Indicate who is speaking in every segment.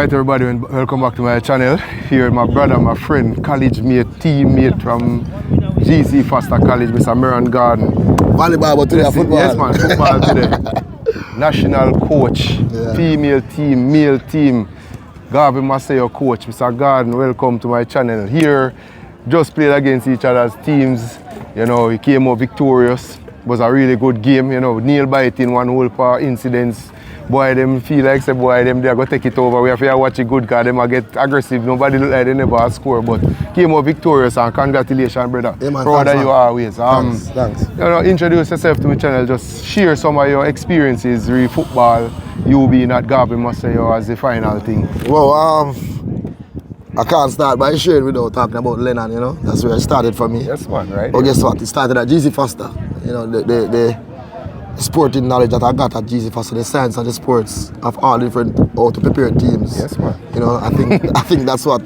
Speaker 1: Alright everybody, welcome back to my channel. Here my brother, my friend, college mate, teammate from GC Foster College, Mr. Merron Gordon.
Speaker 2: Volleyball, but today football.
Speaker 1: Yes man, football today. National coach, female team, male team, Garvey Maceo Coach. Mr. Gordon, welcome to my channel. Here, just played against each other's teams. You know, he came out victorious. It was a really good game, you know, nail biting, one whole par incidents. Boy, them feel like say boy, them they go take it over. We have to watch it good because them get aggressive. Nobody look like they never score, but came out victorious and congratulations, brother.
Speaker 2: Yeah, man,
Speaker 1: proud of you always.
Speaker 2: Thanks.
Speaker 1: You know, introduce yourself to my channel. Just share some of your experiences with football. You being at Garvey Maceo as the final thing.
Speaker 2: Well, I can't start by sharing without talking about Lennon. You know, that's where it started for me.
Speaker 1: Yes, man, right?
Speaker 2: But guess what? It started at GC Foster. You know, the sporting knowledge that I got at GC Foster, the science of the sports of all different how to prepare teams.
Speaker 1: Yes, man.
Speaker 2: You know, I think that's what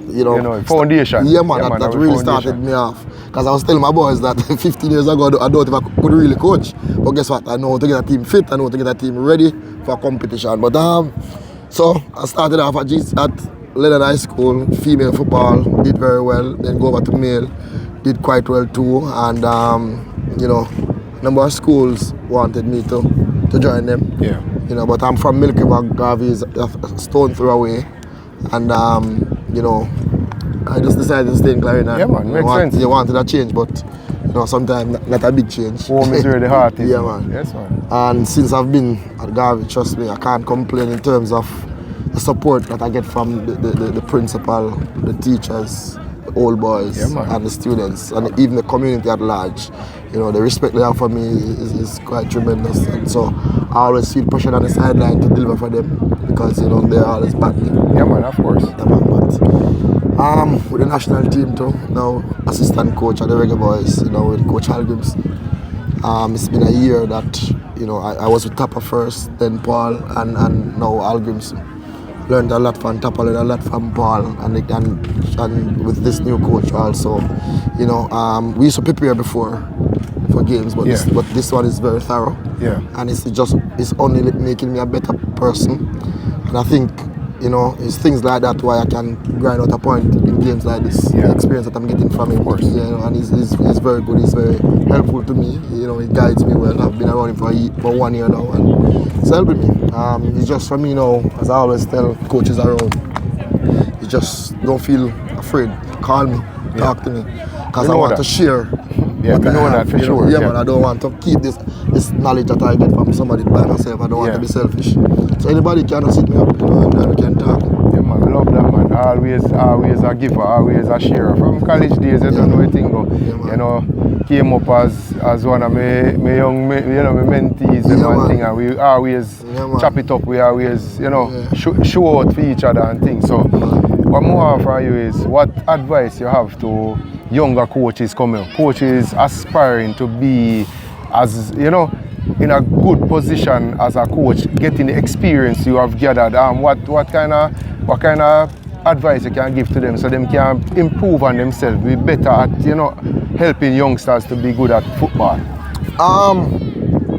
Speaker 1: foundation.
Speaker 2: Yeah, man. That really started me off. Because I was telling my boys that 15 years ago I don't know if I could really coach. But guess what? I know how to get a team fit. I know how to get a team ready for competition. But so I started off at Lennon High School, female football, did very well. Then go over to male, did quite well too. And you know, number of schools wanted me to join them. Yeah. You know, but I'm from Milky Way. Garvey is a stone throw away, and you know, I just decided to stay in Clarina.
Speaker 1: Yeah, man, makes sense.
Speaker 2: You wanted a change, but you know, sometimes not a big change.
Speaker 1: Home is where the heart is.
Speaker 2: Yeah, man.
Speaker 1: Yes, man.
Speaker 2: And since I've been at Garvey, trust me, I can't complain in terms of the support that I get from the principal, the teachers, old boys, and the students, and even the community at large. You know, the respect they have for me is quite tremendous, and so I always feel pressure on the sideline to deliver for them because you know they're always backing me.
Speaker 1: Yeah, man, of course.
Speaker 2: Yeah, man, but with the national team too, now assistant coach at the Reggae Boys, you know, with Coach Algrims. It's been a year that you know I was with Tapa first, then Paul, and now Algrims. Learned a lot from Tapa, learned a lot from Paul, and with this new coach also. You know, we used to prepare before for games, but this one is very thorough. Yeah. And it's only making me a better person. And I think, you know, it's things like that why I can grind out a point in games like this. Yeah. The experience that I'm getting from him, you know, and he's very good. He's very helpful to me. You know, he guides me well. I've been around him for 1 year now, and it's helping me. It's just for me now, as I always tell coaches around, you just don't feel afraid. Call me, talk to me, because I want to share.
Speaker 1: Yeah, we know that for sure.
Speaker 2: Yeah, man, I don't want to keep this knowledge that I get from somebody by myself. I don't want to be selfish. So anybody can sit me up, you know, and we can talk.
Speaker 1: Yeah, man, I love that, man. Always a giver, always a sharer. From college days, I don't know anything, but you know, came up as one of my mentees and one thing, and we always chop it up. We always, you know, show out for each other and things. So, what more for you is what advice you have to younger coaches coming, coaches aspiring to be, as you know, in a good position as a coach, getting the experience you have gathered. What kind of advice you can give to them so them can improve on themselves, be better at, you know, helping youngsters to be good at football?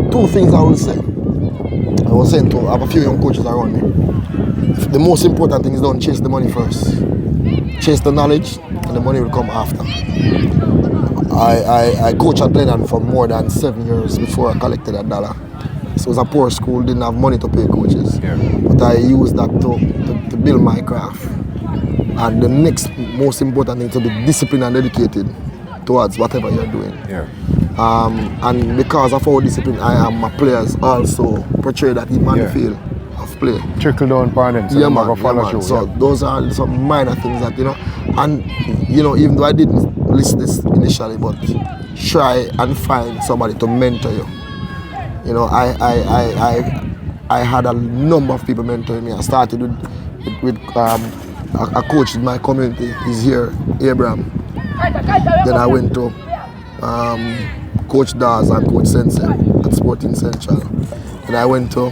Speaker 2: Two things I would say. I was saying I have a few young coaches around me. The most important thing is don't chase the money first. Chase the knowledge, and the money will come after. I coached at Lennon for more than 7 years before I collected $1. So it was a poor school, didn't have money to pay coaches. Yeah. But I used that to build my craft. And the next most important thing is to be disciplined and dedicated towards whatever you're doing. Yeah. And because of how disciplined I am, my players also portray that in the field of play.
Speaker 1: Trickle down upon them, so
Speaker 2: man. So those are some minor things that, you know, and you know, even though I didn't list this initially, but try and find somebody to mentor you. You know, I had a number of people mentoring me. I started with a coach in my community. He's here, Abraham. Then I went to Coach Dawes and Coach Sensei at Sporting Central. And I went to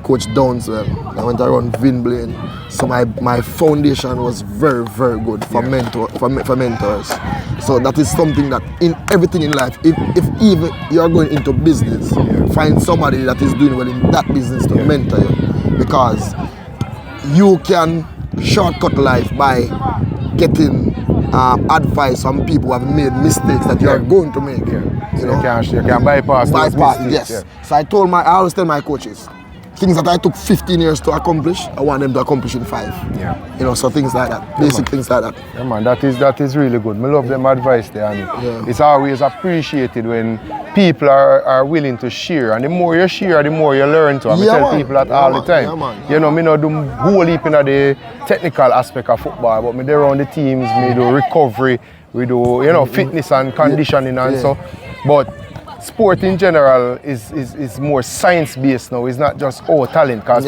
Speaker 2: Coach Downswell. I went around Vin Blaine. So my foundation was very, very good for mentors. So that is something that in everything in life, if even you're going into business, find somebody that is doing well in that business to mentor you. Because you can shortcut life by getting advice from people who have made mistakes that you are going to make. You know,
Speaker 1: you can bypass those mistakes.
Speaker 2: Yes. So I always tell my coaches, things that I took 15 years to accomplish, I want them to accomplish in 5. You know, so things like that, basic things like that.
Speaker 1: Yeah, man, that is really good. I love them advice there, and it's always appreciated when people are willing to share. And the more you share, the more you learn to. I tell people that all the time. You know, me not do whole heap in the technical aspect of football, but me there around the teams, me do recovery, we do, you know, fitness and conditioning and so. But sport in general is more science-based now. It's not just talent. Because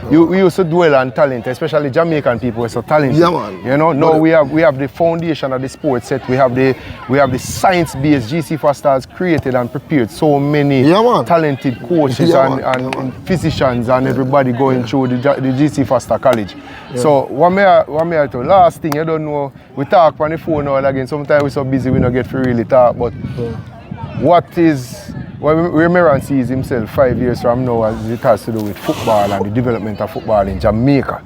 Speaker 1: we used to dwell on talent, especially Jamaican people were so talented. You know, now we have the foundation of the sport set. We have the science-based. GC Foster has created and prepared so many talented coaches and physicians and everybody going through the GC Foster College. So what me I tell, last thing, you don't know, we talk on the phone now and again. Sometimes we're so busy we don't get to really talk, but where Merron sees himself 5 years from now as it has to do with football and the development of football in Jamaica?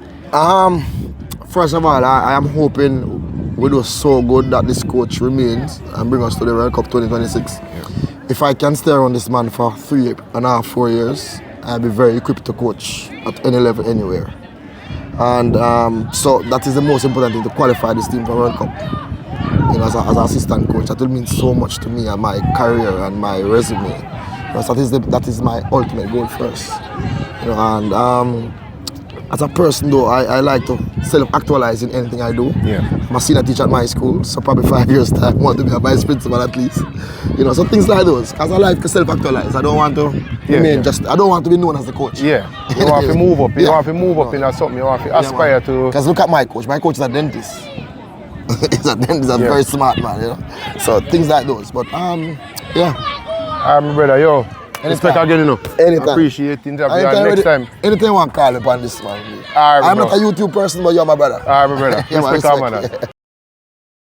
Speaker 2: First of all, I am hoping we do so good that this coach remains and bring us to the World Cup 2026. If I can stay around this man for 3.5, 4 years, I'll be very equipped to coach at any level, anywhere. And so that is the most important thing, to qualify this team for World Cup. You know, as an assistant coach, that will mean so much to me and my career and my resume. You know, so that is my ultimate goal first. You know, and as a person though, I like to self-actualize in anything I do. I'm a senior teacher at my school, so probably 5 years time I want to be a vice principal at least. You know, so things like those. Because I like to self-actualize. I don't want to I don't want to be known as the coach.
Speaker 1: You want to move up. You want to move up in something. You want to aspire to.
Speaker 2: Because look at my coach. My coach is a dentist. He's a very smart man, you know. So things like those. But
Speaker 1: my brother, yo. Respect again, you know.
Speaker 2: Anytime.
Speaker 1: Appreciate the interview. Next time.
Speaker 2: Anytime you want to call me upon this, man.
Speaker 1: I'm
Speaker 2: not a YouTube person, but you're my brother.
Speaker 1: My brother. Respect, man.